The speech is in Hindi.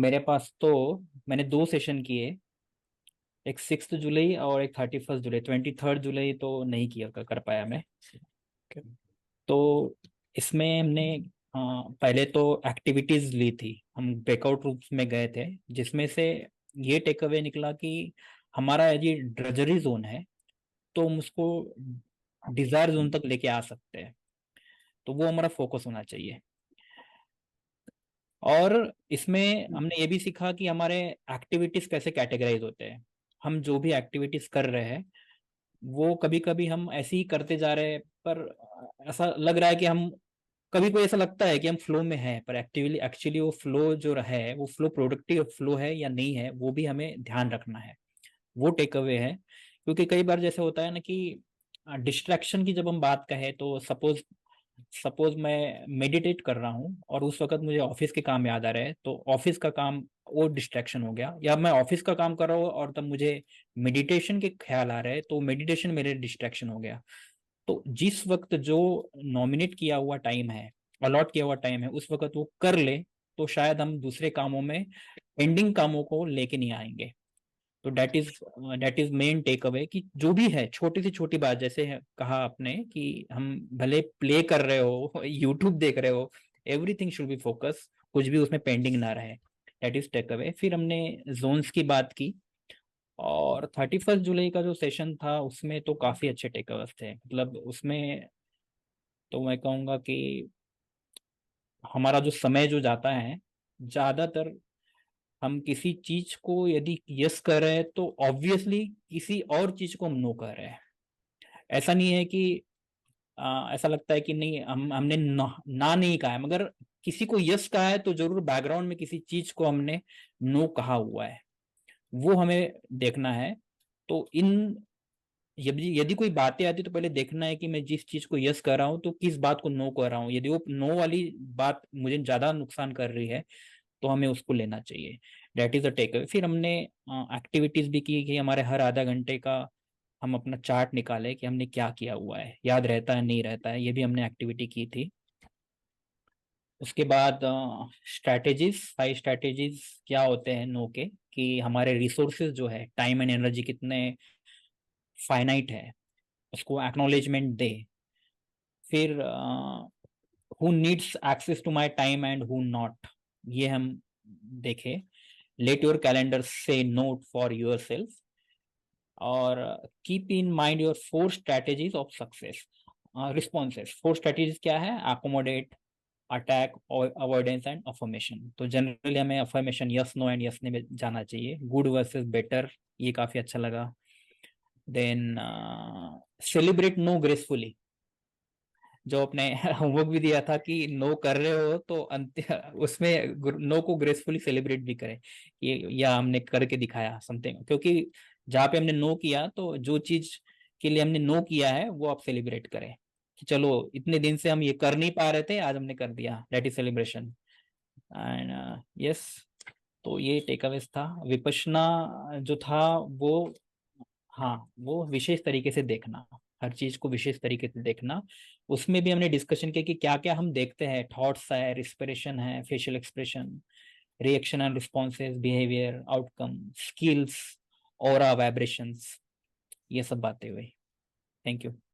मेरे पास तो मैंने दो सेशन किए। एक 6 जुलाई और एक 31 जुलाई। 23 जुलाई तो नहीं किया, कर पाया मैं। तो इसमें हमने पहले तो एक्टिविटीज ली थी, हम ब्रेकआउट ग्रुप्स में गए थे, जिसमें से ये टेक अवे निकला कि हमारा ये ड्रजरी जोन है, तो हम उसको डिजायर जोन तक लेके आ सकते हैं। तो वो हमारा फोकस होना चाहिए। और इसमें हमने ये भी सीखा कि हमारे एक्टिविटीज कैसे कैटेगराइज होते हैं। हम जो भी एक्टिविटीज कर रहे हैं, वो कभी कभी हम ऐसे ही करते जा रहे हैं, पर ऐसा लग रहा है कि हम, कभी कोई ऐसा लगता है कि हम फ्लो में हैं, पर एक्टिवली एक्चुअली वो फ्लो जो है, वो फ्लो प्रोडक्टिव फ्लो है या नहीं है, वो भी हमें ध्यान रखना है। वो टेक अवे है। क्योंकि कई बार जैसे होता है ना कि डिस्ट्रैक्शन की जब हम बात कहें, तो सपोज सपोज मैं मेडिटेट कर रहा हूँ और उस वक्त मुझे ऑफिस के काम याद आ रहे हैं, तो ऑफिस का काम वो डिस्ट्रैक्शन हो गया। या मैं ऑफिस का काम कर रहा हूँ और तब मुझे मेडिटेशन के ख्याल आ रहे हैं, तो मेडिटेशन मेरे डिस्ट्रैक्शन हो गया। तो जिस वक्त जो नॉमिनेट किया हुआ टाइम है, अलॉट किया हुआ टाइम है, उस वक्त वो कर ले, तो शायद हम दूसरे कामों में, पेंडिंग कामों को लेके नहीं आएंगे। तो that is main takeaway कि जो भी है, छोटी से छोटी बात, जैसे कहा आपने कि हम भले प्ले कर रहे हो यूट्यूब देख रहे हो, एवरीथिंग शुड बी फोकस, कुछ भी उसमें पेंडिंग ना रहे। That is takeaway. फिर हमने जोन्स की बात की। और 31 जुलाई का जो सेशन था, उसमें तो काफी अच्छे टेक अवेज थे। मतलब उसमें तो मैं कहूँगा कि हमारा जो समय जो जाता है, ज्यादातर हम किसी चीज को यदि यस कर रहे हैं, तो ऑब्वियसली किसी और चीज को हम नो कर रहे हैं। ऐसा नहीं है कि ऐसा लगता है कि नहीं, हमने ना नहीं कहा है, मगर किसी को यस कहा है, तो जरूर बैकग्राउंड में किसी चीज को हमने नो कहा हुआ है। वो हमें देखना है। तो इन, यदि यदि कोई बातें आती, तो पहले देखना है कि मैं जिस चीज को यस कर रहा हूँ, तो किस बात को नो कर रहा हूँ। यदि वो नो वाली बात मुझे ज्यादा नुकसान कर रही है, तो हमें उसको लेना चाहिए। That is a takeaway. फिर हमने एक्टिविटीज भी की कि हमारे हर आधा घंटे का हम अपना चार्ट निकाले कि हमने क्या किया हुआ है, याद रहता है नहीं रहता है, ये भी हमने एक्टिविटी की थी। उसके बाद स्ट्रैटेजीज, 5 स्ट्रैटेजीज क्या होते हैं नो के, कि हमारे रिसोर्सेज जो है, टाइम एंड एनर्जी कितने फाइनाइट है, उसको एक्नॉलेजमेंट दे। फिर who needs access to my time and who not, ये हम देखे। Let your calendar say note for yourself. और keep in mind your 4 strategies of success responses. 4 strategies क्या है? Accommodate, attack, avoidance and affirmation. तो जनरली हमें affirmation yes no and yes में जाना चाहिए। गुड वर्सेस बेटर, ये काफी अच्छा लगा। देन सेलिब्रेट नो ग्रेसफुली, जो अपने होमवर्क भी दिया था कि नो कर रहे हो तो अंत उसमें नो को ग्रेसफुली सेलिब्रेट भी करें, ये या हमने करके दिखाया समथिंग। क्योंकि जहाँ पे हमने नो किया, तो जो चीज के लिए हमने नो किया है, वो आप सेलिब्रेट करें कि चलो, इतने दिन से हम ये कर नहीं पा रहे थे, आज हमने कर दिया। That is celebration. And yes, तो ये टेक अवेज था। विपश्यना जो था वो, हाँ, वो विशेष तरीके से देखना, हर चीज को विशेष तरीके से देखना। उसमें भी हमने डिस्कशन किया कि क्या क्या हम देखते हैं। थॉट्स है, रिस्पिरेशन है, facial expression, reaction and responses, behaviour, outcome, skills, aura, vibrations, ये सब बातें हुई। Thank you.